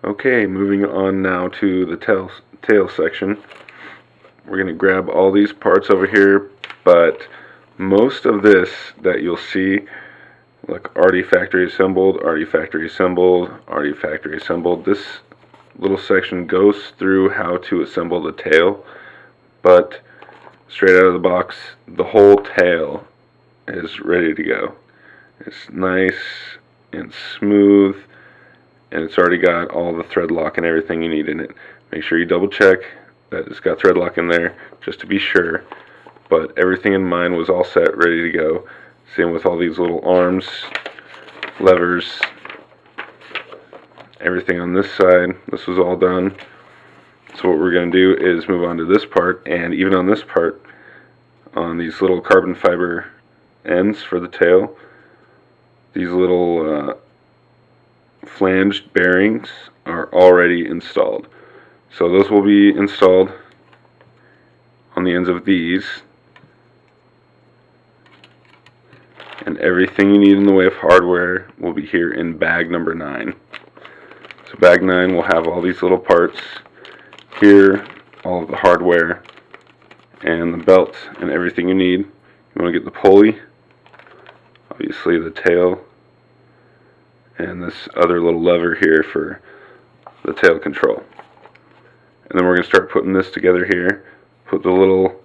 Okay, moving on now to the tail section. We're going to grab all these parts over here, but most of this that you'll see, like already factory assembled, already factory assembled, already factory assembled, this little section goes through how to assemble the tail, but straight out of the box, the whole tail is ready to go. It's nice and smooth, and it's already got all the thread lock and everything you need in it. Make sure you double check that it's got thread lock in there, just to be sure. But everything in mine was all set, ready to go. Same with all these little arms, levers, everything on this side. This was all done. So what we're going to do is move on to this part, and even on this part, on these little carbon fiber ends for the tail, these little flanged bearings are already installed. So those will be installed on the ends of these, and everything you need in the way of hardware will be here in bag number 9. So bag 9 will have all these little parts here, all of the hardware and the belt and everything you need. You want to get the pulley, obviously the tail, and this other little lever here for the tail control. And then we're going to start putting this together here. Put the little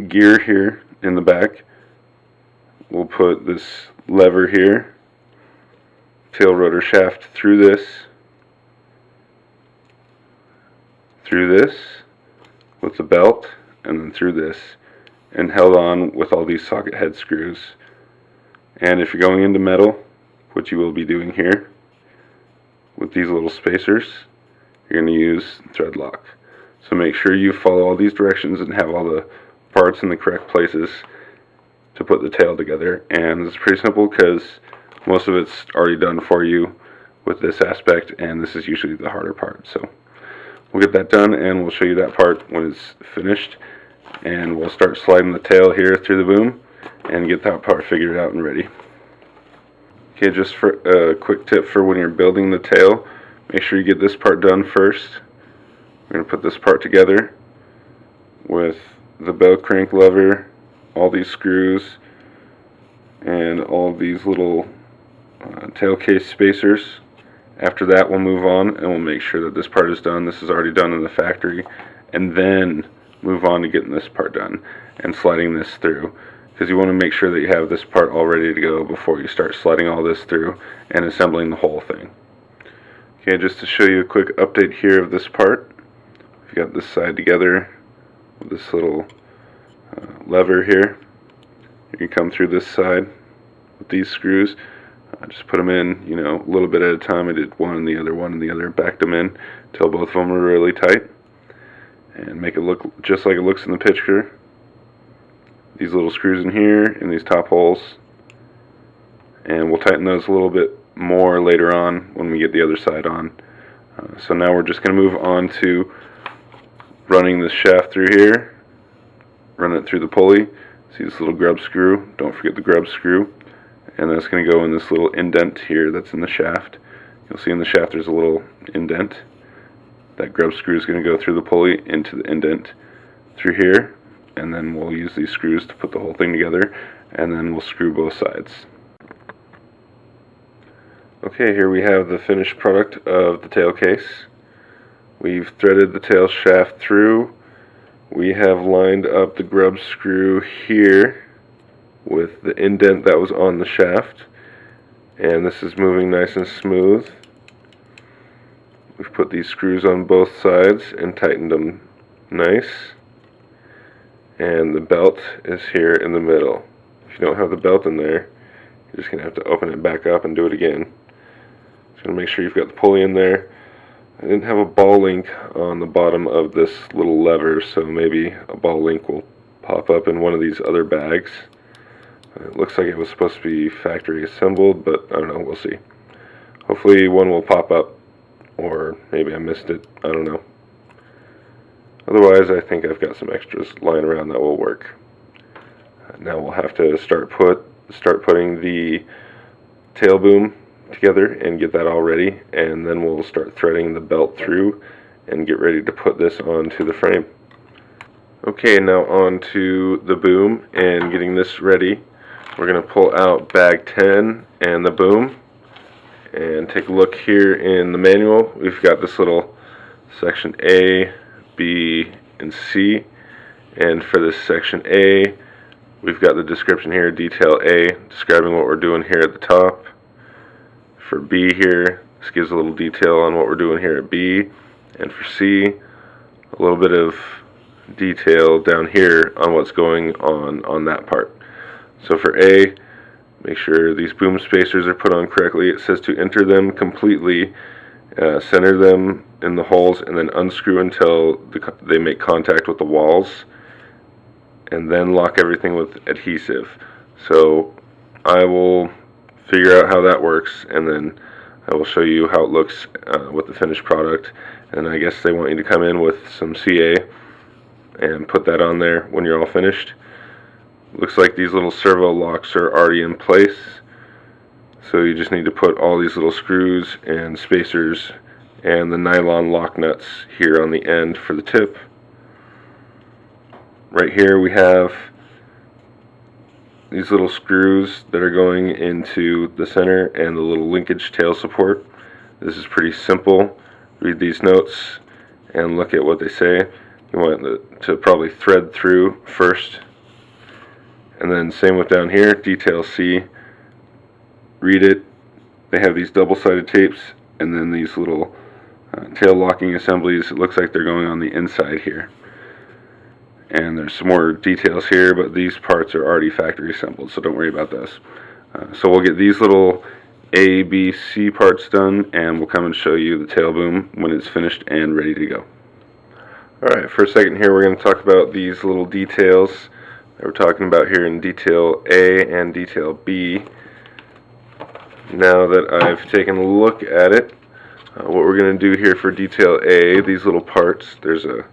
gear here in the back. We'll put this lever here, tail rotor shaft through this, with the belt, and then through this, and held on with all these socket head screws. And if you're going into metal, which you will be doing here, with these little spacers, you're going to use thread lock. So make sure you follow all these directions and have all the parts in the correct places to put the tail together. And it's pretty simple because most of it's already done for you with this aspect, and this is usually the harder part. So we'll get that done, and we'll show you that part when it's finished, and we'll start sliding the tail here through the boom and get that part figured out and ready. Okay, just for a quick tip for when you're building the tail, make sure you get this part done first. We're going to put this part together with the bell crank lever, all these screws, and all these little tail case spacers. After that, we'll move on and we'll make sure that this part is done. This is already done in the factory, and then move on to getting this part done and sliding this through, because you want to make sure that you have this part all ready to go before you start sliding all this through and assembling the whole thing. Okay, just to show you a quick update here of this part, we've got this side together with this little lever here. You can come through this side with these screws. Just put them in, you know, a little bit at a time. I did one and the other, backed them in until both of them were really tight, and make it look just like it looks in the picture. These little screws in here in these top holes, and we'll tighten those a little bit more later on when we get the other side on. So now we're just going to move on to running this shaft through here, run it through the pulley. See this little grub screw? Don't forget the grub screw. And that's going to go in this little indent here that's in the shaft. You'll see in the shaft there's a little indent. That grub screw is going to go through the pulley into the indent through here, and then we'll use these screws to put the whole thing together, and then we'll screw both sides. Okay, here we have the finished product of the tail case. We've threaded the tail shaft through. We have lined up the grub screw here with the indent that was on the shaft, and this is moving nice and smooth. We've put these screws on both sides and tightened them nice, and the belt is here in the middle. If you don't have the belt in there, you're just going to have to open it back up and do it again. Just going to make sure you've got the pulley in there. I didn't have a ball link on the bottom of this little lever, so maybe a ball link will pop up in one of these other bags. It looks like it was supposed to be factory assembled, but I don't know, we'll see. Hopefully one will pop up, or maybe I missed it, I don't know. Otherwise, I think I've got some extras lying around that will work. Now we'll have to start putting the tail boom together and get that all ready, and then we'll start threading the belt through and get ready to put this onto the frame. Okay, now on to the boom and getting this ready. We're going to pull out bag 10 and the boom and take a look here in the manual. We've got this little section A, B, and C, and for this section A we've got the description here, detail A, describing what we're doing here at the top. For B here, this gives a little detail on what we're doing here at B, and for C, a little bit of detail down here on what's going on that part. So for A, make sure these boom spacers are put on correctly. It says to enter them completely, center them in the holes, and then unscrew until they make contact with the walls, and then lock everything with adhesive. So I will figure out how that works, and then I will show you how it looks with the finished product. And I guess they want you to come in with some CA and put that on there when you're all finished. Looks like these little servo locks are already in place, so you just need to put all these little screws and spacers and the nylon lock nuts here on the end for the tip. Right here we have these little screws that are going into the center and the little linkage tail support. This is pretty simple. Read these notes and look at what they say. You want to probably thread through first, and then same with down here, detail C. Read it. They have these double-sided tapes and then these little tail locking assemblies. It looks like they're going on the inside here. And there's some more details here, but these parts are already factory assembled, so don't worry about this. So we'll get these little A, B, C parts done, and we'll come and show you the tail boom when it's finished and ready to go. Alright, for a second here we're going to talk about these little details that we're talking about here in detail A and detail B. Now that I've taken a look at it, what we're going to do here for detail A, these little parts, there's a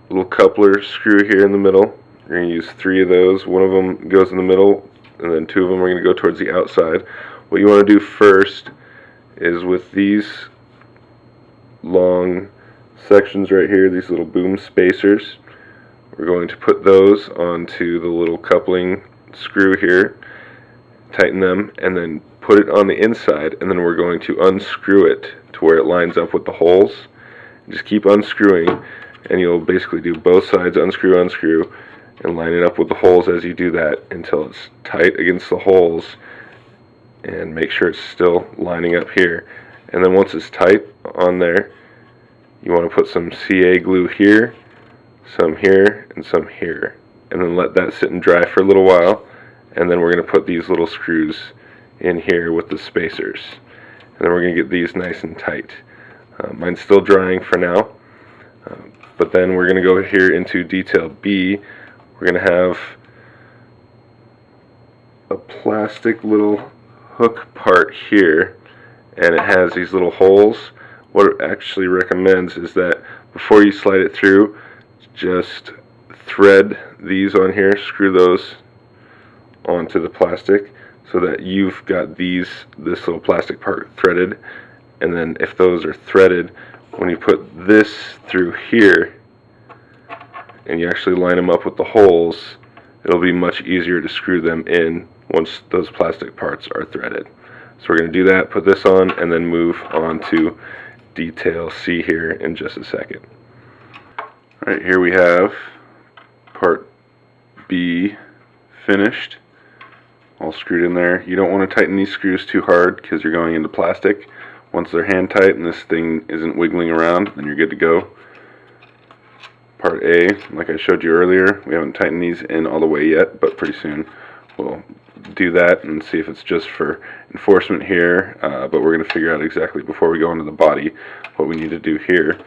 little coupler screw here in the middle. We're going to use 3 of those. One of them goes in the middle, and then 2 of them are going to go towards the outside. What you want to do first is with these long sections right here, these little boom spacers, we're going to put those onto the little coupling screw here, tighten them, and then put it on the inside, and then we're going to unscrew it to where it lines up with the holes. Just keep unscrewing, and you'll basically do both sides, unscrew, unscrew, and line it up with the holes as you do that until it's tight against the holes, and make sure it's still lining up here. And then once it's tight on there, you want to put some CA glue here, some here, and some here, and then let that sit and dry for a little while. And then we're going to put these little screws in here with the spacers, and then we're going to get these nice and tight. Mine's still drying for now, but then we're going to go here into detail B. We're going to have a plastic little hook part here, and it has these little holes. What it actually recommends is that before you slide it through, just thread these on here, screw those onto the plastic so that you've got this little plastic part threaded, and then if those are threaded, when you put this through here and you actually line them up with the holes, it'll be much easier to screw them in once those plastic parts are threaded. So we're going to do that, put this on, and then move on to detail C here in just a second. Alright, here we have part B finished, all screwed in there. You don't want to tighten these screws too hard because you're going into plastic. Once they're hand tight and this thing isn't wiggling around, then you're good to go. Part A, like I showed you earlier, we haven't tightened these in all the way yet, but pretty soon we'll do that and see if it's just for enforcement here, but we're going to figure out exactly before we go into the body what we need to do here.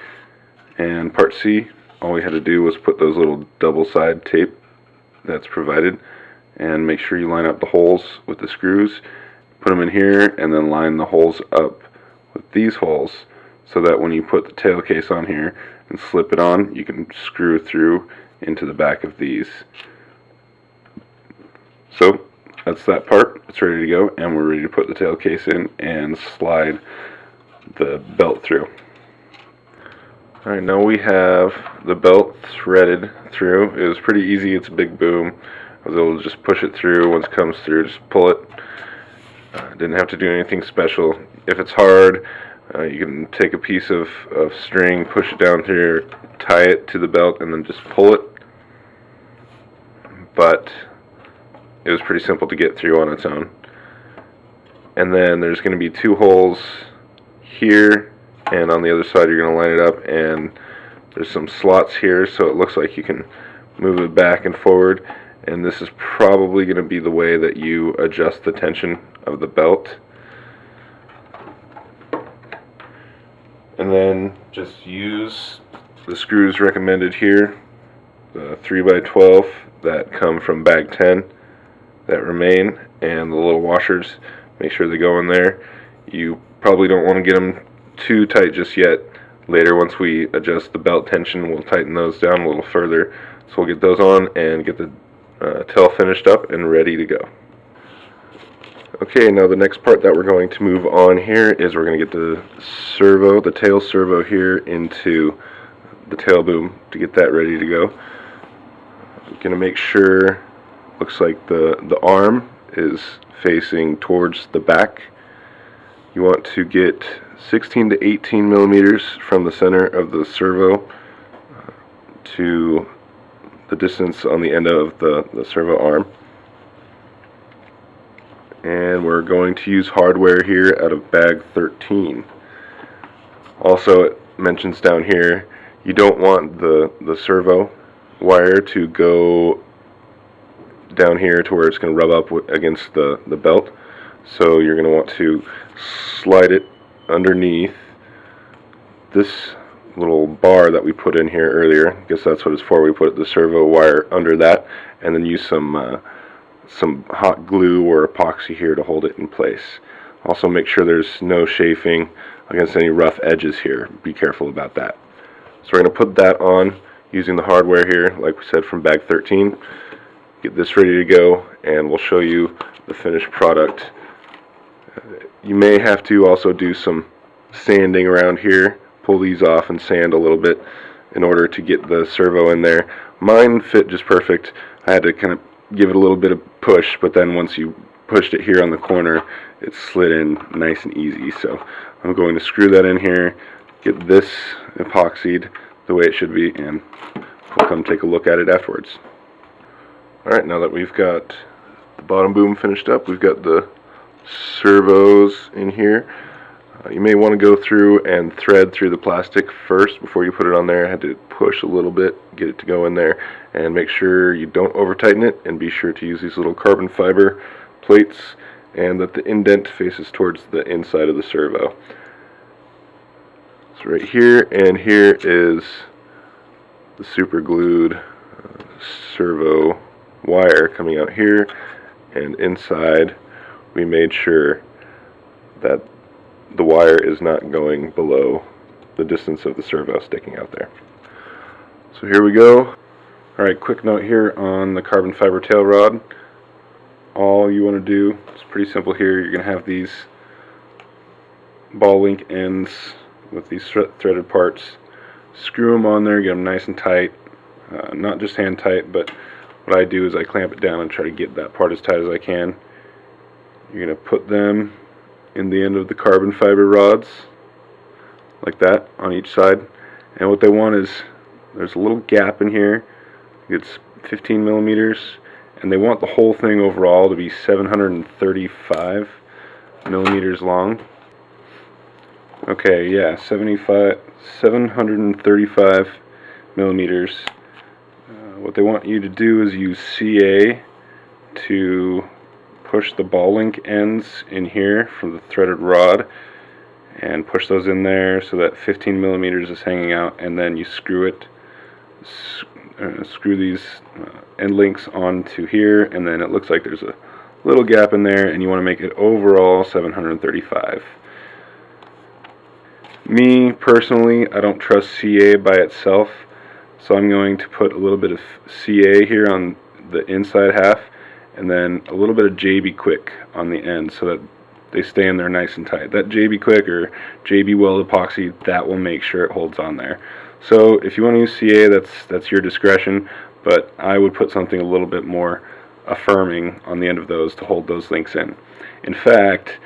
And part C, all we had to do was put those little double side tape that's provided and make sure you line up the holes with the screws, put them in here, and then line the holes up with these holes so that when you put the tail case on here and slip it on, you can screw through into the back of these. So that's that part. It's ready to go, and we're ready to put the tail case in and slide the belt through. Alright, now we have the belt threaded through. It was pretty easy. It's a big boom. I was able to just push it through. Once it comes through, just pull it. Didn't have to do anything special. If it's hard, you can take a piece of string, push it down here, tie it to the belt, and then just pull it. But it was pretty simple to get through on its own. And then there's going to be 2 holes here, and on the other side you're going to line it up, and there's some slots here, so it looks like you can move it back and forward. And this is probably going to be the way that you adjust the tension of the belt. And then just use the screws recommended here, the 3x12 that come from bag 10 that remain, and the little washers. Make sure they go in there. You probably don't want to get them too tight just yet. Later, once we adjust the belt tension, we'll tighten those down a little further. So we'll get those on and get the tail finished up and ready to go. Okay, now the next part that we're going to move on here is we're going to get the servo, the tail servo here into the tail boom to get that ready to go. I'm going to make sure, looks like the arm is facing towards the back. You want to get 16 to 18 millimeters from the center of the servo to the distance on the end of the servo arm. And we're going to use hardware here out of bag 13. Also, it mentions down here, you don't want the servo wire to go down here to where it's going to rub up against the belt. So you're going to want to slide it underneath this little bar that we put in here earlier. I guess that's what it's for. We put the servo wire under that, and then use some hot glue or epoxy here to hold it in place. Also, make sure there's no chafing against any rough edges here. Be careful about that. So we're going to put that on using the hardware here, like we said, from bag 13. Get this ready to go, and we'll show you the finished product. You may have to also do some sanding around here. Pull these off and sand a little bit in order to get the servo in there. Mine fit just perfect. I had to kind of give it a little bit of push, but then once you pushed it here on the corner, it slid in nice and easy. So I'm going to screw that in here, get this epoxied the way it should be, and we'll come take a look at it afterwards. Alright, now that we've got the bottom boom finished up, we've got the servos in here. You may want to go through and thread through the plastic first before you put it on there. I had to push a little bit, get it to go in there, and make sure you don't over tighten it, and be sure to use these little carbon fiber plates, and that the indent faces towards the inside of the servo. So right here and here is the super glued servo wire coming out here, and inside we made sure that the wire is not going below the distance of the servo sticking out there. So here we go. Alright, quick note here on the carbon fiber tail rod. All you want to do, it's pretty simple here, you're going to have these ball link ends with these threaded parts. Screw them on there, get them nice and tight. Not just hand tight, but what I do is I clamp it down and try to get that part as tight as I can. You're going to put them in the end of the carbon fiber rods like that on each side, and what they want is there's a little gap in here. It's 15 millimeters, and they want the whole thing overall to be 735 millimeters long. Okay, yeah, 735 millimeters. What they want you to do is use CA to push the ball link ends in here from the threaded rod, and push those in there so that 15 millimeters is hanging out, and then you screw it, screw these end links onto here, and then it looks like there's a little gap in there, and you want to make it overall 735. Me personally, I don't trust CA by itself, so I'm going to put a little bit of CA here on the inside half, and then a little bit of JB Quick on the end so that they stay in there nice and tight. That JB Quick or JB Weld epoxy, that will make sure it holds on there. So if you want to use CA, that's your discretion, but I would put something a little bit more affirming on the end of those to hold those links in. In fact,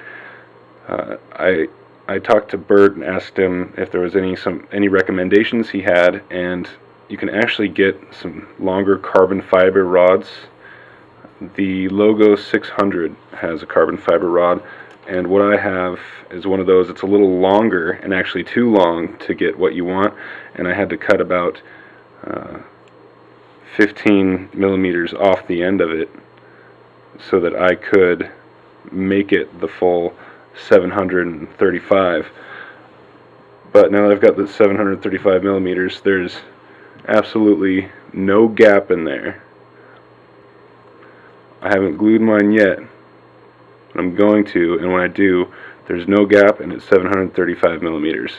I talked to Bert and asked him if there was any recommendations he had, and you can actually get some longer carbon fiber rods. The Logo 600 has a carbon fiber rod, and what I have is one of those. It's a little longer and actually too long to get what you want, and I had to cut about 15 millimeters off the end of it so that I could make it the full 735. But now that I've got the 735 millimeters, there's absolutely no gap in there. I haven't glued mine yet. I'm going to, and when I do, there's no gap and it's 735 millimeters.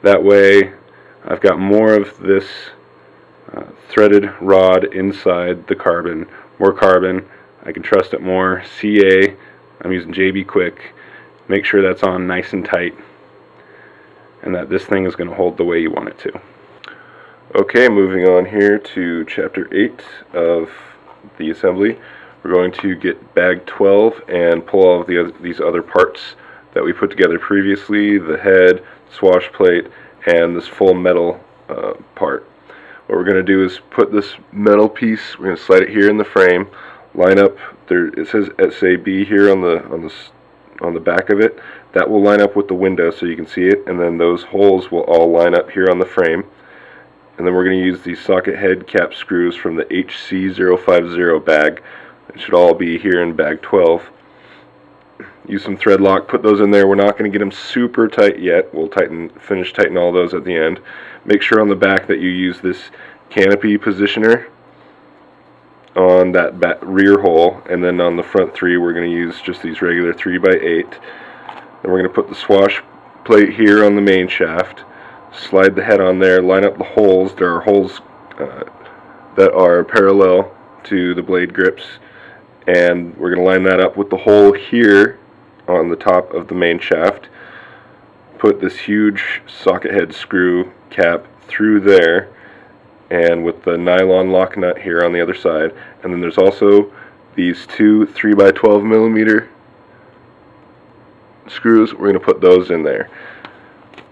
That way I've got more of this threaded rod inside the carbon, more carbon. I can trust it more. CA, I'm using JB Quick. Make sure that's on nice and tight, and that this thing is going to hold the way you want it to. Okay, moving on here to chapter 8 of the assembly. We're going to get bag 12 and pull all of these other parts that we put together previously, the head, swash plate, and this full metal part. What we're going to do is put this metal piece, we're going to slide it here in the frame, line up, there it says SAB here on the back of it. That will line up with the window so you can see it, and then those holes will all line up here on the frame. And then we're going to use these socket head cap screws from the HC050 bag. It should all be here in bag 12. Use some thread lock, put those in there. We're not going to get them super tight yet. We'll finish tighten all those at the end. Make sure on the back that you use this canopy positioner on that rear hole, and then on the front three we're going to use just these regular 3x8. Then we're going to put the swash plate here on the main shaft, slide the head on there, line up the holes. There are holes that are parallel to the blade grips, and we're going to line that up with the hole here on the top of the main shaft. Put this huge socket head screw cap through there, and with the nylon lock nut here on the other side. And then there's also these two 3x12 millimeter screws. We're going to put those in there,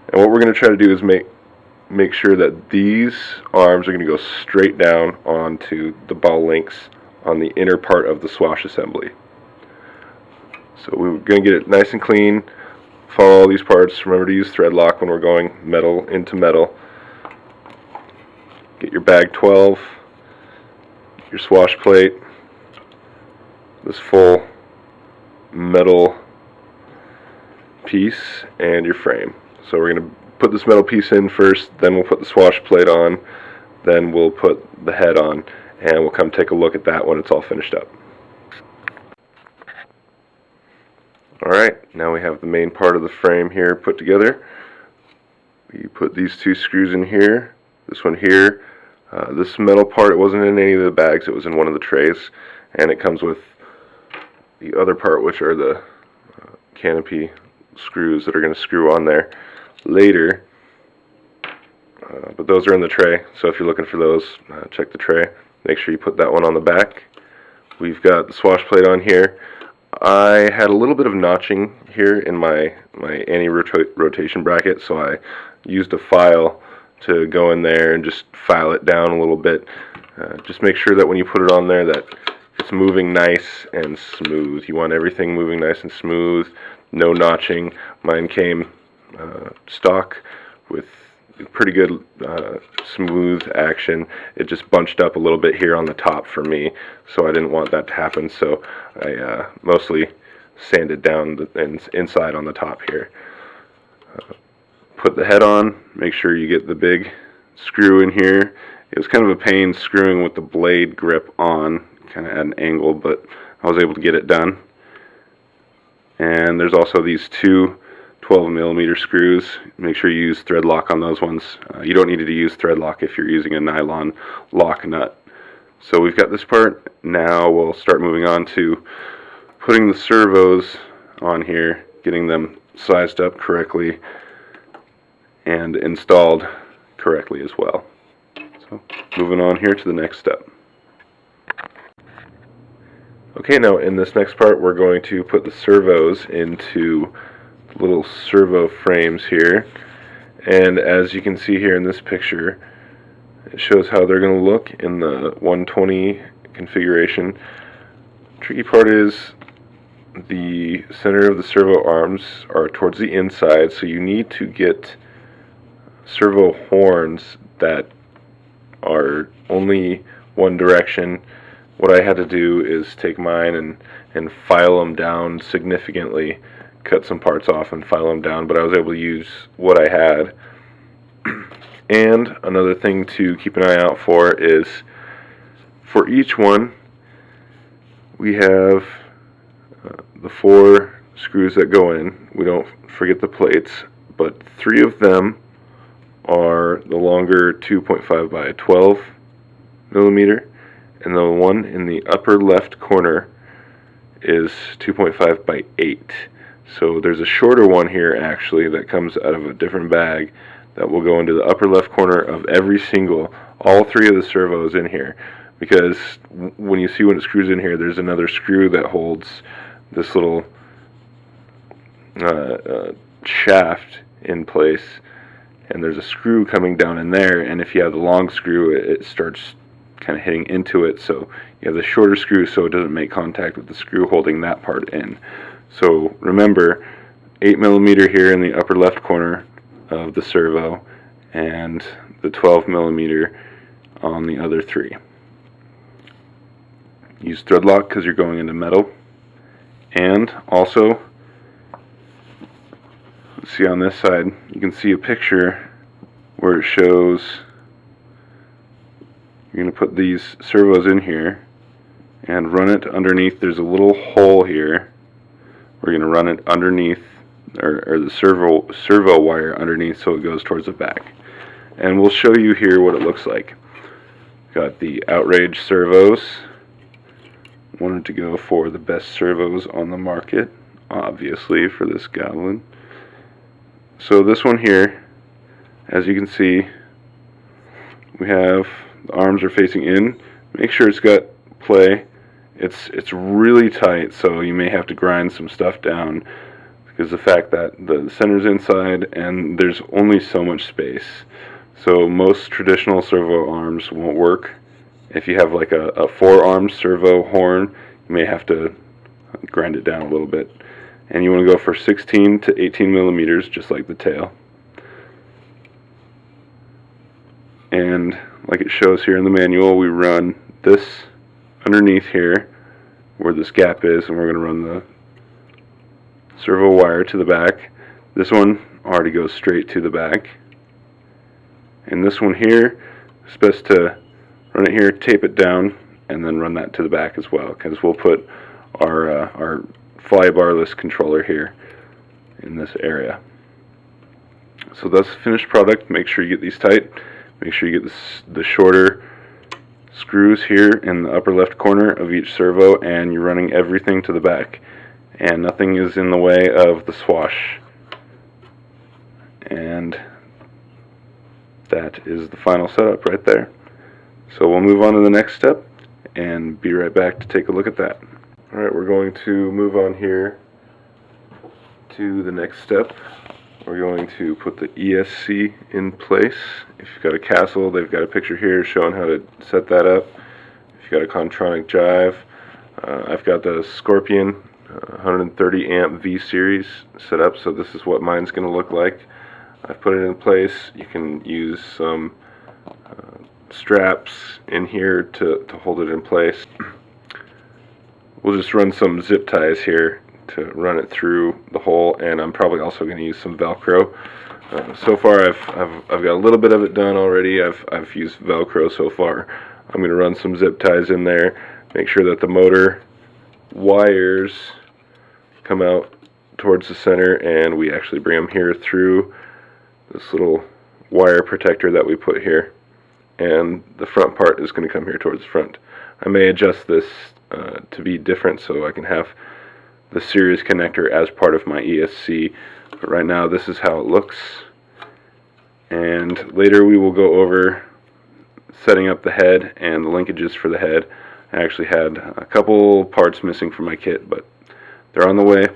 and what we're going to try to do is make sure that these arms are going to go straight down onto the ball links on the inner part of the swash assembly. So we're going to get it nice and clean, follow all these parts. Remember to use thread lock when we're going metal into metal. Get your bag 12, your swash plate, this full metal piece, and your frame. So we're going to put this metal piece in first, then we'll put the swash plate on, then we'll put the head on, and we'll come take a look at that when it's all finished up. Alright, now we have the main part of the frame here put together. We put these two screws in here, this one here. This metal part, it wasn't in any of the bags, it was in one of the trays, and it comes with the other part, which are the canopy screws that are going to screw on there later. But those are in the tray, so if you're looking for those, check the tray. Make sure you put that one on the back. We've got the swash plate on here. I had a little bit of notching here in my anti-rotation bracket, so I used a file to go in there and just file it down a little bit. Just make sure that when you put it on there that it's moving nice and smooth. You want everything moving nice and smooth, no notching. Mine came stock with pretty good smooth action. It just bunched up a little bit here on the top for me, so I didn't want that to happen, so I mostly sanded down the inside on the top here. Put the head on, make sure you get the big screw in here. It was kind of a pain screwing with the blade grip on, kind of at an angle, but I was able to get it done. And there's also these two 12mm screws. Make sure you use thread lock on those ones. You don't need to use thread lock if you're using a nylon lock nut. So we've got this part. Now we'll start moving on to putting the servos on here, getting them sized up correctly and installed correctly as well. So moving on here to the next step. Okay, now in this next part we're going to put the servos into little servo frames here, and as you can see here in this picture, it shows how they're going to look in the 120 configuration. Tricky part is the center of the servo arms are towards the inside, so you need to get servo horns that are only one direction. What I had to do is take mine and file them down significantly, cut some parts off and file them down, but I was able to use what I had. And another thing to keep an eye out for is, for each one, we have the 4 screws that go in. We don't forget the plates, but 3 of them are the longer 2.5 by 12 millimeter, and the one in the upper left corner is 2.5 by 8. So there's a shorter one here actually that comes out of a different bag that will go into the upper left corner of every single, all 3 of the servos in here, because when you see when it screws in here, there's another screw that holds this little shaft in place, and there's a screw coming down in there, and if you have the long screw, it starts kind of hitting into it, so you have the shorter screw so it doesn't make contact with the screw holding that part in. So remember, 8 millimeter here in the upper left corner of the servo, and the 12 millimeter on the other 3. Use thread lock because you're going into metal. And also, see on this side, you can see a picture where it shows you're going to put these servos in here and run it underneath. There's a little hole here. We're going to run it underneath, or the servo wire underneath, so it goes towards the back. And we'll show you here what it looks like. Got the Outrage servos. Wanted to go for the best servos on the market, obviously, for this Goblin. So this one here, as you can see, we have the arms are facing in. Make sure it's got play. It's really tight, so you may have to grind some stuff down because the fact that the center's inside and there's only so much space. So most traditional servo arms won't work. If you have like a 4-arm servo horn, you may have to grind it down a little bit. And you want to go for 16 to 18 millimeters, just like the tail. And like it shows here in the manual, we run this underneath here where this gap is, and we're going to run the servo wire to the back. This one already goes straight to the back. And this one here, it's best to run it here, tape it down, and then run that to the back as well, because we'll put our fly barless controller here in this area. So that's the finished product. Make sure you get these tight. Make sure you get the shorter screws here in the upper left corner of each servo, and you're running everything to the back, and nothing is in the way of the swash. And that is the final setup right there. So we'll move on to the next step and be right back to take a look at that. Alright, we're going to move on here to the next step. We're going to put the ESC in place. If you've got a Castle, they've got a picture here showing how to set that up. If you've got a Contronic Jive, I've got the Scorpion 130 amp V series set up, so this is what mine's going to look like. I've put it in place. You can use some straps in here to hold it in place. We'll just run some zip ties here to run it through the hole, and I'm probably also going to use some Velcro. So far I've got a little bit of it done already. I've used Velcro so far. I'm going to run some zip ties in there, make sure that the motor wires come out towards the center, and we actually bring them here through this little wire protector that we put here. and the front part is going to come here towards the front. I may adjust this to be different so I can have the series connector as part of my ESC, but right now this is how it looks, and later we will go over setting up the head and the linkages for the head. I actually had a couple parts missing from my kit, but they're on the way.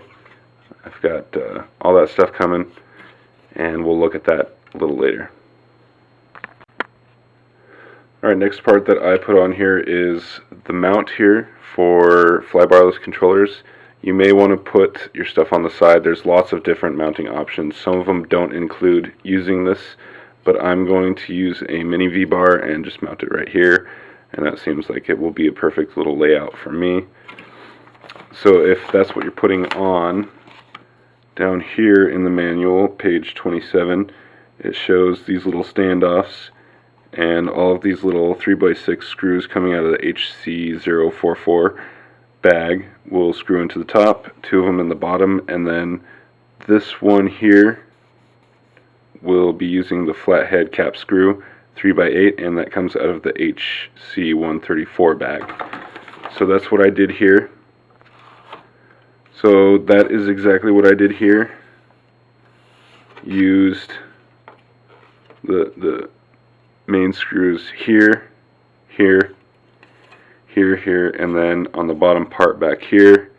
I've got all that stuff coming, and we'll look at that a little later. Alright, next part that I put on here is the mount here for flybarless controllers. You may want to put your stuff on the side. There's lots of different mounting options. Some of them don't include using this, but I'm going to use a mini V-bar and just mount it right here, and that seems like it will be a perfect little layout for me. So if that's what you're putting on, down here in the manual, page 27, it shows these little standoffs and all of these little 3x6 screws coming out of the HC044 bag will screw into the top, 2 of them in the bottom, and then this one here will be using the flathead cap screw 3x8, and that comes out of the HC134 bag. So that's what I did here. So that is exactly what I did here. Used the main screws here, here, here, here, and then on the bottom part back here,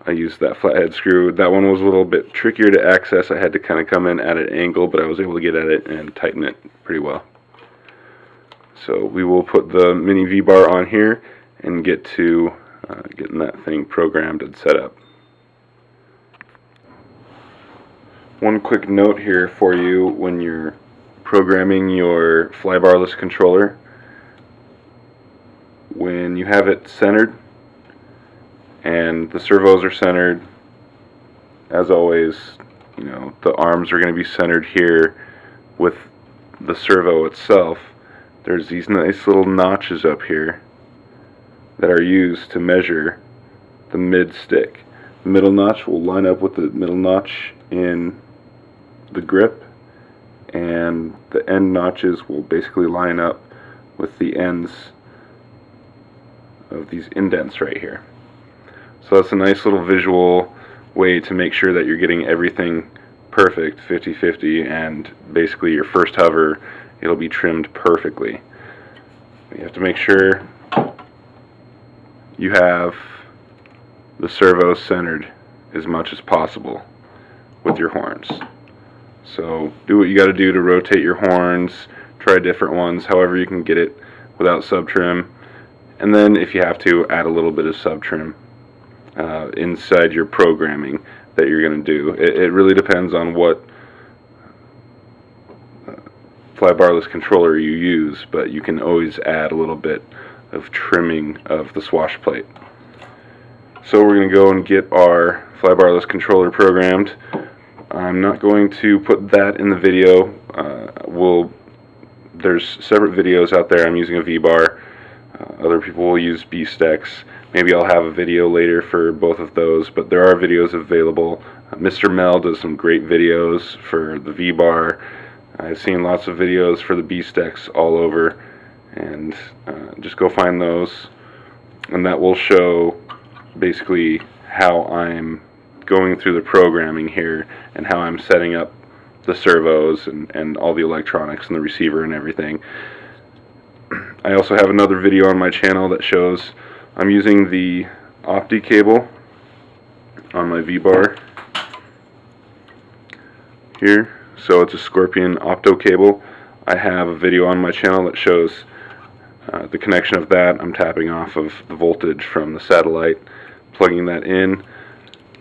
I used that flathead screw. That one was a little bit trickier to access. I had to kind of come in at an angle, but I was able to get at it and tighten it pretty well. So we will put the mini V-bar on here and get to getting that thing programmed and set up. One quick note here for you when you're programming your flybarless controller. When you have it centered and the servos are centered, as always, you know, the arms are going to be centered here with the servo itself. There's these nice little notches up here that are used to measure the mid stick. The middle notch will line up with the middle notch in the grip, and the end notches will basically line up with the ends of these indents right here. So that's a nice little visual way to make sure that you're getting everything perfect, 50-50, and basically your first hover, it'll be trimmed perfectly. You have to make sure you have the servo centered as much as possible with your horns. So do what you got to do to rotate your horns, try different ones, however you can get it without sub trim, and then if you have to, add a little bit of sub trim inside your programming that you're going to do. It really depends on what flybarless controller you use, but you can always add a little bit of trimming of the swash plate. So we're going to go and get our flybarless controller programmed. I'm not going to put that in the video. There's separate videos out there. I'm using a V-bar. Other people will use B-Stecks. Maybe I'll have a video later for both of those, but there are videos available. Mr. Mel does some great videos for the V-bar. I've seen lots of videos for the B-Stecks all over, and just go find those, and that will show basically how I'm going through the programming here and how I'm setting up the servos and all the electronics and the receiver and everything. I also have another video on my channel that shows I'm using the opti cable on my V-bar here. So it's a Scorpion opto cable. I have a video on my channel that shows the connection of that. I'm tapping off of the voltage from the satellite, plugging that in.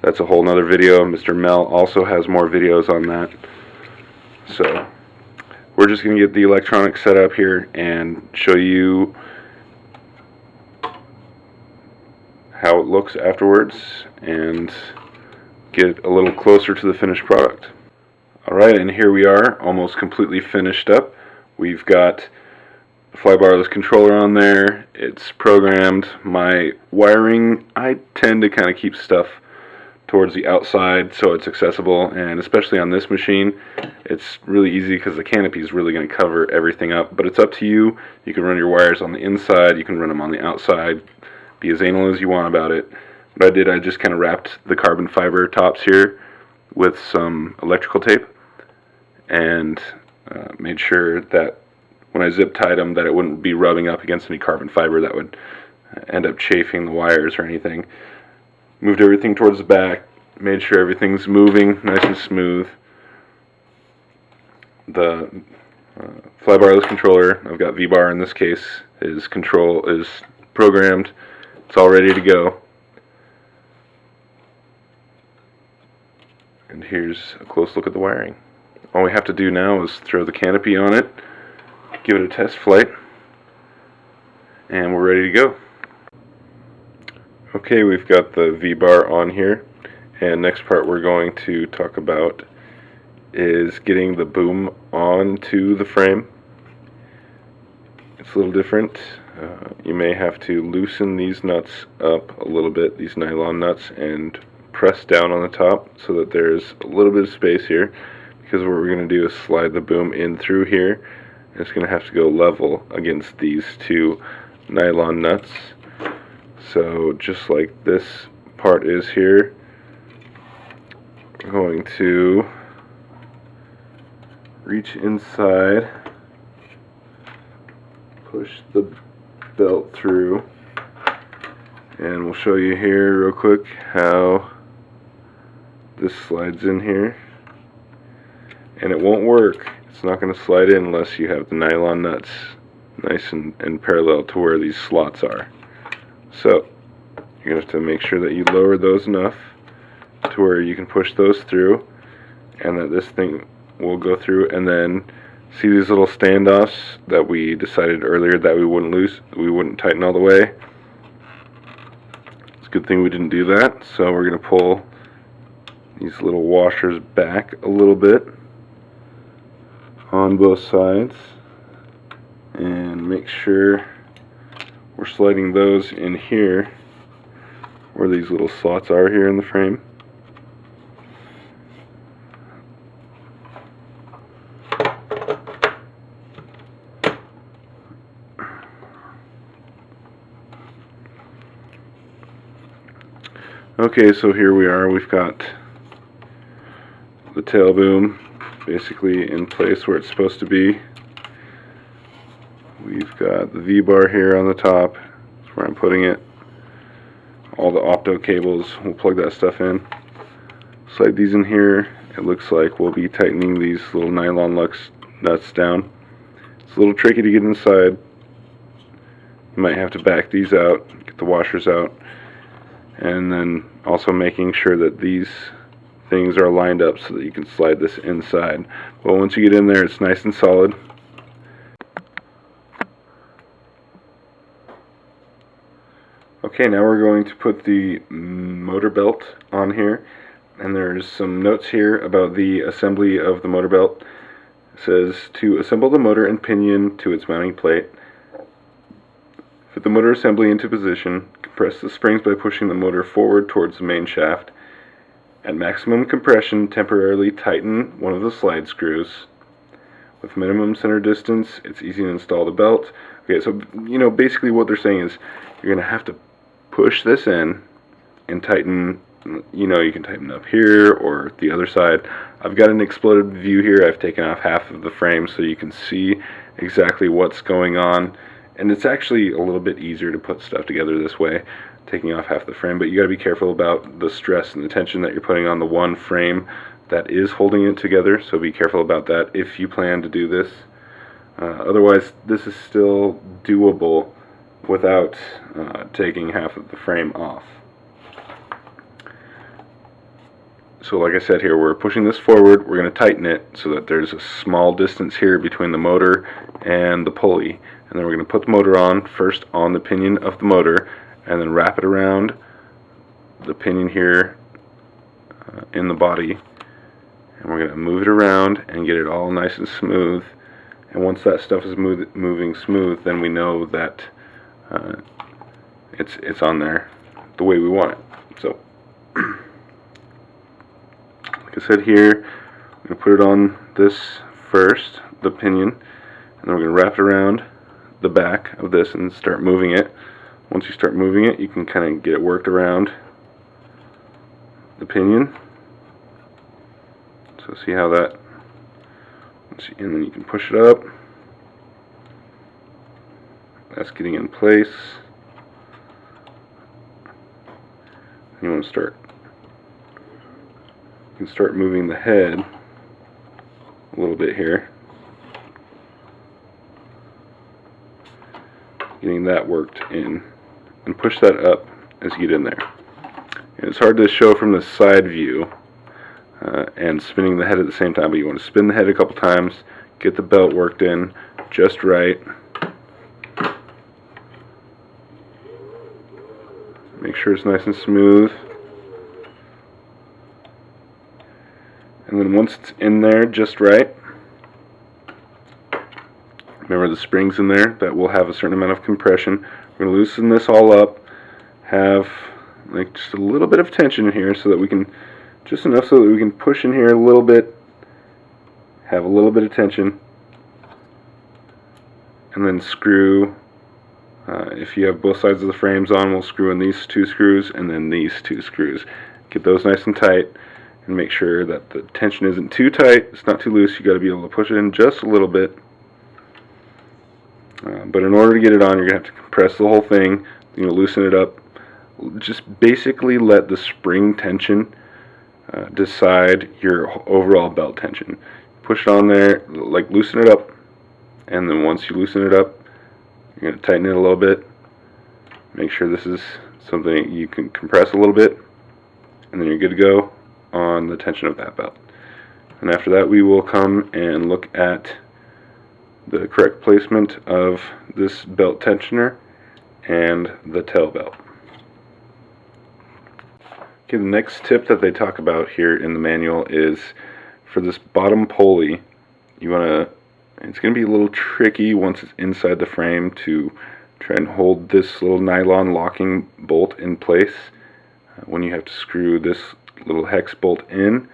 That's a whole nother video. Mr. Mel also has more videos on that. So we're just going to get the electronics set up here and show you how it looks afterwards and get a little closer to the finished product. Alright, and here we are, almost completely finished up. We've got the flybarless controller on there. It's programmed. My wiring, I tend to kind of keep stuff towards the outside so it's accessible, and especially on this machine it's really easy because the canopy is really going to cover everything up. But it's up to you. You can run your wires on the inside, you can run them on the outside, be as anal as you want about it. What I did, I just kind of wrapped the carbon fiber tops here with some electrical tape and made sure that when I zip tied them that it wouldn't be rubbing up against any carbon fiber that would end up chafing the wires or anything. Moved everything towards the back, made sure everything's moving nice and smooth. The fly-barless controller, I've got V-bar in this case, is programmed. It's all ready to go. And here's a close look at the wiring. All we have to do now is throw the canopy on it, give it a test flight, and we're ready to go. Okay, we've got the V-bar on here, and next part we're going to talk about is getting the boom onto the frame. It's a little different. You may have to loosen these nuts up a little bit, these nylon nuts, and press down on the top so that there's a little bit of space here, because what we're going to do is slide the boom in through here, and it's going to have to go level against these two nylon nuts. So just like this part is here, we're going to reach inside, push the belt through, and we'll show you here real quick how this slides in here. And it won't work, it's not going to slide in unless you have the nylon nuts nice and parallel to where these slots are. So you're going to have to make sure that you lower those enough to where you can push those through, and that this thing will go through. And then see these little standoffs that we decided earlier that we wouldn't tighten all the way? It's a good thing we didn't do that. So we're going to pull these little washers back a little bit on both sides and make sure we're sliding those in here where these little slots are here in the frame. Okay, so here we are. We've got the tail boom basically in place where it's supposed to be. We've got the V-bar here on the top. That's where I'm putting it. All the opto cables, we'll plug that stuff in. Slide these in here. It looks like we'll be tightening these little nylon nuts down. It's a little tricky to get inside. You might have to back these out, get the washers out, and then also making sure that these things are lined up so that you can slide this inside. But once you get in there, it's nice and solid. Okay, now we're going to put the motor belt on here, and there's some notes here about the assembly of the motor belt. It says to assemble the motor and pinion to its mounting plate. Fit the motor assembly into position. Compress the springs by pushing the motor forward towards the main shaft. At maximum compression, temporarily tighten one of the slide screws. With minimum center distance, it's easy to install the belt. Okay, so basically what they're saying is you're going to have to push this in and tighten. You can tighten up here or the other side. I've got an exploded view here. I've taken off half of the frame so you can see exactly what's going on. And it's actually a little bit easier to put stuff together this way, taking off half the frame. But you got to be careful about the stress and the tension that you're putting on the one frame that is holding it together. So be careful about that if you plan to do this. Otherwise, this is still doable without taking half of the frame off. So like I said here, we're pushing this forward. We're going to tighten it so that there's a small distance here between the motor and the pulley. And then we're going to put the motor on first on the pinion of the motor, and then wrap it around the pinion here in the body. And we're going to move it around and get it all nice and smooth. And once that stuff is moving smooth, then we know that it's on there the way we want it. So like I said here, I'm going to put it on this first, the pinion, and then we're going to wrap it around the back of this and start moving it. Once you start moving it, you can kind of get it worked around the pinion. So see how that, and then you can push it up. That's getting in place. You want to start, you can start moving the head a little bit here, getting that worked in, and push that up as you get in there. And it's hard to show from the side view and spinning the head at the same time, but you want to spin the head a couple times, get the belt worked in just right. Make sure it's nice and smooth. And then once it's in there just right, remember the springs in there, that will have a certain amount of compression. We're going to loosen this all up, have like just a little bit of tension in here so that we can, just enough so that we can push in here a little bit, have a little bit of tension, and then screw. If you have both sides of the frames on, we'll screw in these 2 screws and then these 2 screws. Get those nice and tight and make sure that the tension isn't too tight, it's not too loose. You got to be able to push it in just a little bit. But in order to get it on, you're going to have to compress the whole thing, loosen it up. Just basically let the spring tension decide your overall belt tension. Push it on there, like loosen it up, and then once you loosen it up, you're going to tighten it a little bit. Make sure this is something you can compress a little bit, and then you're good to go on the tension of that belt. And after that, we will come and look at the correct placement of this belt tensioner and the tail belt. Okay, the next tip that they talk about here in the manual is for this bottom pulley, you want to, it's going to be a little tricky once it's inside the frame to try and hold this little nylon locking bolt in place when you have to screw this little hex bolt in.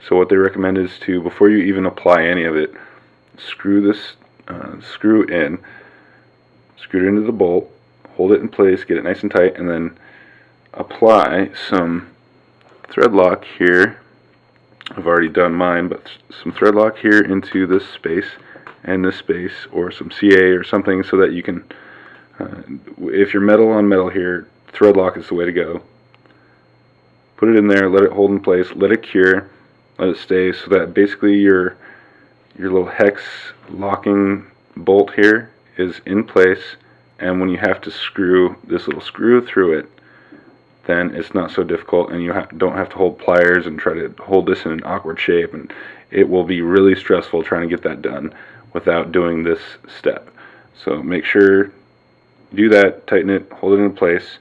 So what they recommend is to, before you even apply any of it, screw this screw in, screw it into the bolt, hold it in place, get it nice and tight, and then apply some thread lock here. I've already done mine, but some thread lock here into this space and this space, or some CA or something, so that you can, if you're metal on metal here, thread lock is the way to go. Put it in there, let it hold in place, let it cure, let it stay, so that basically your little hex locking bolt here is in place, and when you have to screw this little screw through it, then it's not so difficult, and you don't have to hold pliers and try to hold this in an awkward shape, and it will be really stressful trying to get that done without doing this step. So make sure you do that, tighten it, hold it in place,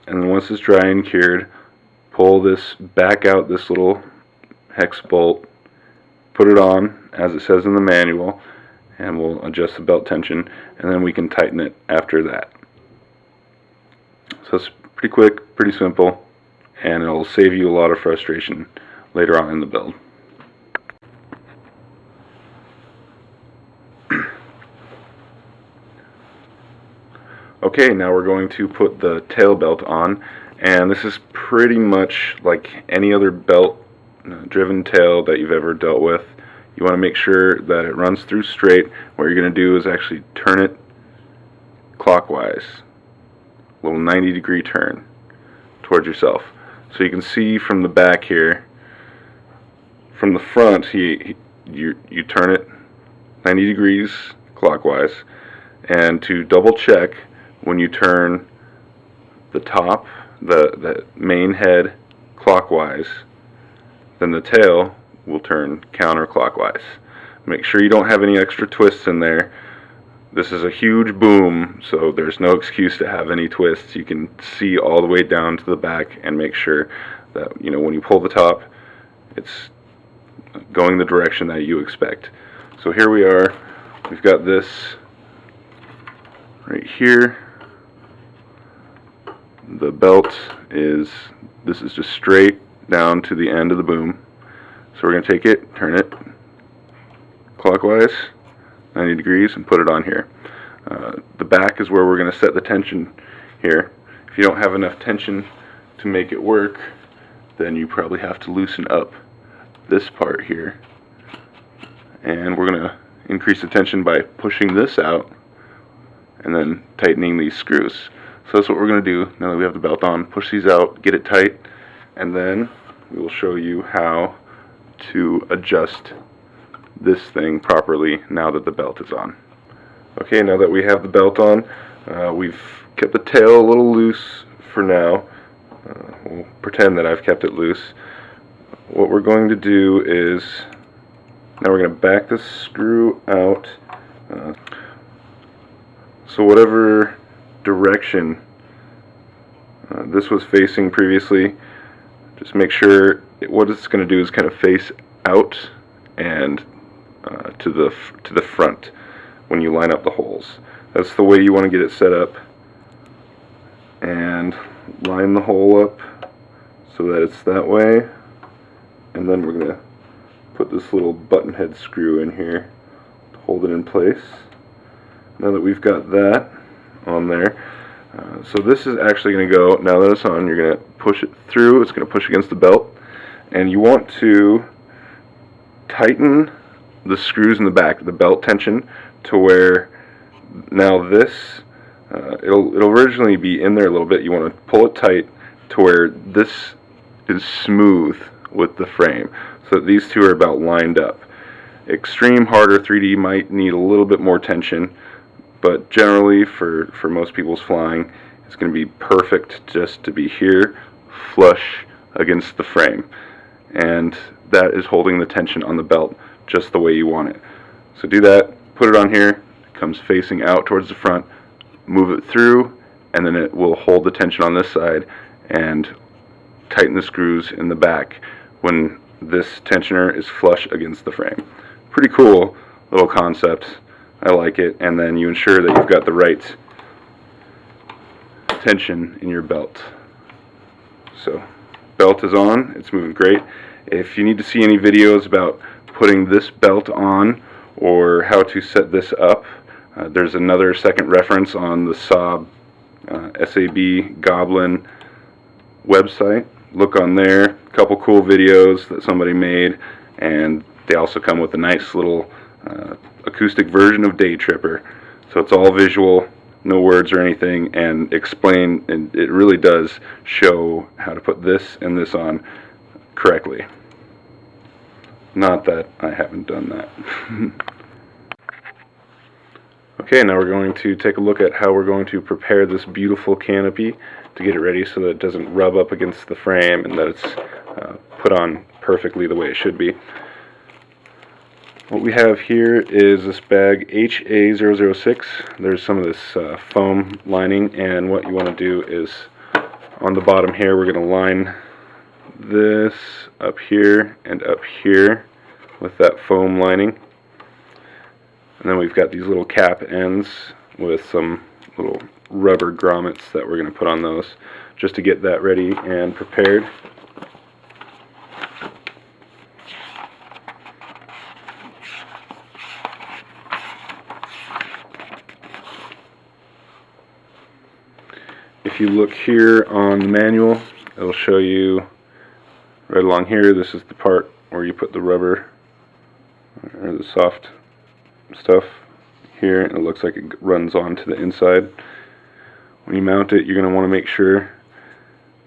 and then once it's dry and cured, pull this back out, this little hex bolt, put it on as it says in the manual, and we'll adjust the belt tension, and then we can tighten it after that. So it's pretty quick, pretty simple, and it'll save you a lot of frustration later on in the build. Okay, now we're going to put the tail belt on, and this is pretty much like any other belt driven tail that you've ever dealt with. You want to make sure that it runs through straight. What you're going to do is actually turn it clockwise, a little 90-degree turn towards yourself. So you can see from the back here, from the front, you turn it 90 degrees clockwise, and to double check, when you turn the top, the main head clockwise, then the tail will turn counterclockwise. Make sure you don't have any extra twists in there. This is a huge boom, so there's no excuse to have any twists. You can see all the way down to the back and make sure that, when you pull the top, it's going the direction that you expect. So here we are. We've got this right here. The belt is, this is just straight down to the end of the boom. So we're going to take it, turn it clockwise 90 degrees and put it on here. The back is where we're going to set the tension here. If you don't have enough tension to make it work, then you probably have to loosen up this part here. And we're going to increase the tension by pushing this out and then tightening these screws. So that's what we're going to do now that we have the belt on. Push these out, get it tight, and then we will show you how to adjust this thing properly now that the belt is on. Okay, now that we have the belt on, we've kept the tail a little loose for now. We'll pretend that I've kept it loose. What we're going to do is, now we're going to back this screw out. So whatever direction this was facing previously, just make sure what it's going to do is kind of face out and to the front when you line up the holes. That's the way you want to get it set up. And line the hole up so that it's that way. And then we're going to put this little button head screw in here to hold it in place. Now that we've got that on there, so this is actually going to go, now that it's on, you're going to push it through, it's going to push against the belt, and you want to tighten the screws in the back, the belt tension, to where now this, it'll originally be in there a little bit. You want to pull it tight to where this is smooth with the frame, so that these two are about lined up. Extreme harder 3D might need a little bit more tension, but generally for most people's flying, it's going to be perfect just to be here, flush against the frame. And that is holding the tension on the belt just the way you want it. So do that, put it on here, it comes facing out towards the front, move it through, and then it will hold the tension on this side and tighten the screws in the back when this tensioner is flush against the frame. Pretty cool little concept. I like it. And then you ensure that you've got the right tension in your belt. So belt is on, it's moving great. If you need to see any videos about putting this belt on or how to set this up, there's another second reference on the SAB SAB Goblin website. Look on there, a couple cool videos that somebody made, and they also come with a nice little acoustic version of Day Tripper. So it's all visual, no words or anything, and explain, and it really does show how to put this and this on correctly. Not that I haven't done that. Okay, now we're going to take a look at how we're going to prepare this beautiful canopy to get it ready so that it doesn't rub up against the frame and that it's put on perfectly the way it should be. What we have here is this bag HA006. There's some of this foam lining, and what you want to do is on the bottom here we're going to line this up here and up here with that foam lining. And then we've got these little cap ends with some little rubber grommets that we're going to put on those just to get that ready and prepared. If you look here on the manual, it'll show you right along here, this is the part where you put the rubber or the soft stuff here, and it looks like it runs on to the inside. When you mount it, you're going to want to make sure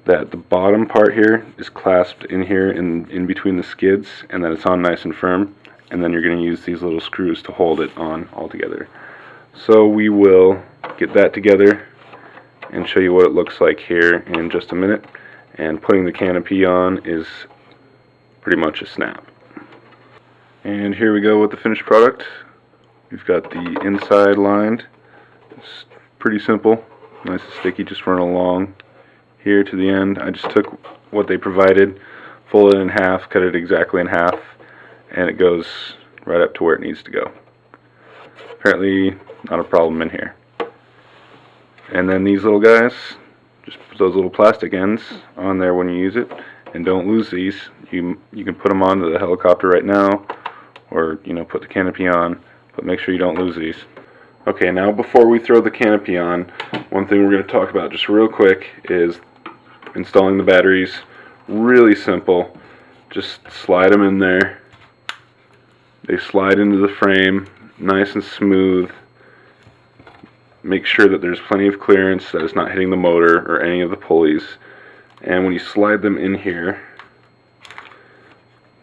that the bottom part here is clasped in here in between the skids, and that it's on nice and firm, and then you're going to use these little screws to hold it on all together. So we will get that together and show you what it looks like here in just a minute. And putting the canopy on is pretty much a snap. And here we go with the finished product. We've got the inside lined. It's pretty simple, nice and sticky, just run along here to the end. I just took what they provided, folded it in half, cut it exactly in half, and it goes right up to where it needs to go. Apparently not a problem in here. And then these little guys, just put those little plastic ends on there when you use it, And don't lose these. You can put them onto the helicopter right now, or put the canopy on, but make sure you don't lose these. Okay, now before we throw the canopy on, one thing we're going to talk about just real quick is installing the batteries. Really simple. Just slide them in there. They slide into the frame nice and smooth. Make sure that there's plenty of clearance, that it's not hitting the motor or any of the pulleys. And when you slide them in here,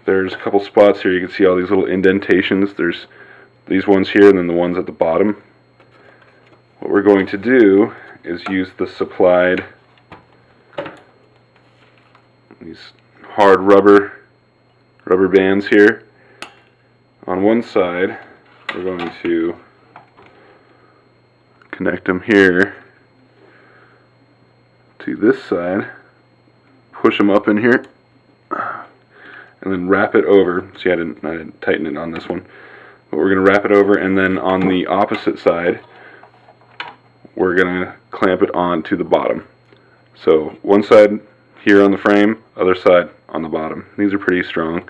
there's a couple spots here. You can see all these little indentations. There's these ones here and then the ones at the bottom. What we're going to do is use the supplied, these hard rubber bands here. On one side, we're going to connect them here to this side, push them up in here, and then wrap it over. See, I didn't tighten it on this one, but we're going to wrap it over, and then on the opposite side, we're going to clamp it on to the bottom. So one side here on the frame, other side on the bottom. These are pretty strong,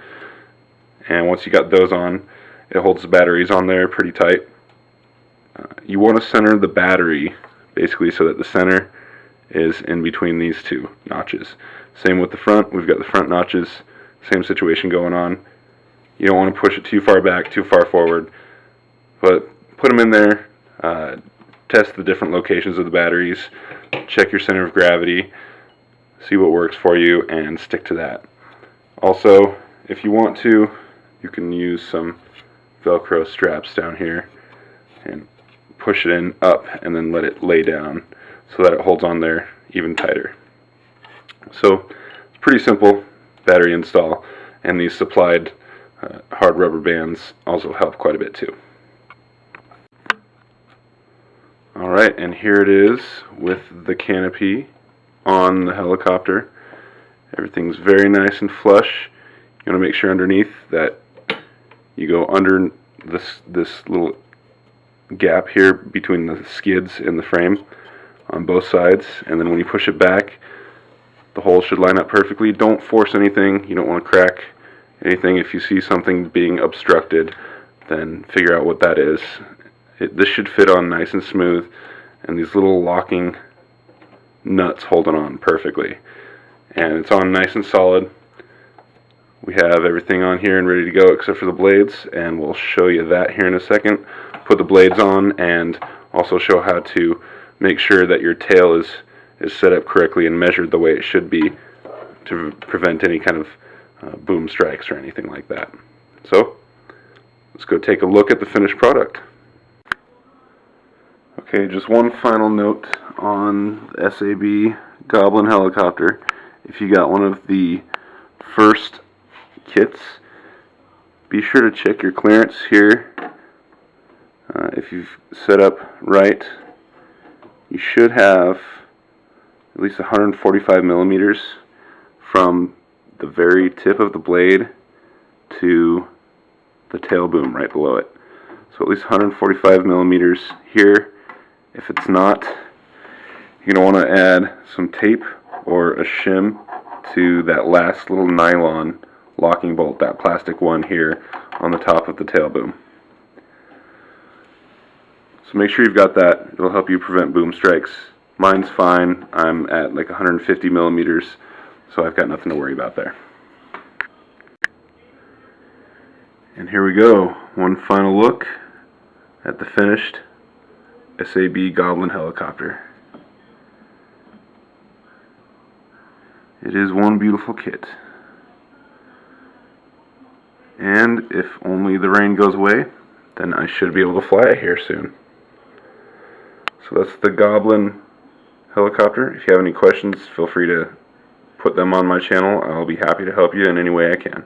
and once you got those on, it holds the batteries on there pretty tight. You want to center the battery basically so that the center is in between these two notches. Same with the front. We've got the front notches, same situation going on. You don't want to push it too far back, too far forward, but put them in there. Test the different locations of the batteries, check your center of gravity, see what works for you, and stick to that. Also, if you want to, you can use some Velcro straps down here and push it in up and then let it lay down so that it holds on there even tighter. So it's pretty simple battery install, and these supplied hard rubber bands also help quite a bit too. Alright, and here it is with the canopy on the helicopter. Everything's very nice and flush. You want to make sure underneath that you go under this little gap here between the skids and the frame on both sides, and then when you push it back, the hole should line up perfectly. Don't force anything. You don't want to crack anything. If you see something being obstructed, then figure out what that is. This should fit on nice and smooth, and these little locking nuts hold it on perfectly. And it's on nice and solid. We have everything on here and ready to go except for the blades, and we'll show you that here in a second. Put the blades on and also show how to make sure that your tail is set up correctly and measured the way it should be to prevent any kind of boom strikes or anything like that. So let's go take a look at the finished product. Okay, just one final note on the SAB Goblin helicopter. If you got one of the first kits, be sure to check your clearance here. If you've set up right, you should have at least 145 millimeters from the very tip of the blade to the tail boom right below it. So at least 145 millimeters here. If it's not, you're going to want to add some tape or a shim to that last little nylon locking bolt, that plastic one here on the top of the tail boom. So make sure you've got that. It'll help you prevent boom strikes. Mine's fine. I'm at like 150 millimeters, so I've got nothing to worry about there. And here we go. One final look at the finished SAB Goblin helicopter. It is one beautiful kit. And if only the rain goes away, then I should be able to fly it here soon. So that's the Goblin helicopter. If you have any questions, feel free to put them on my channel. I'll be happy to help you in any way I can.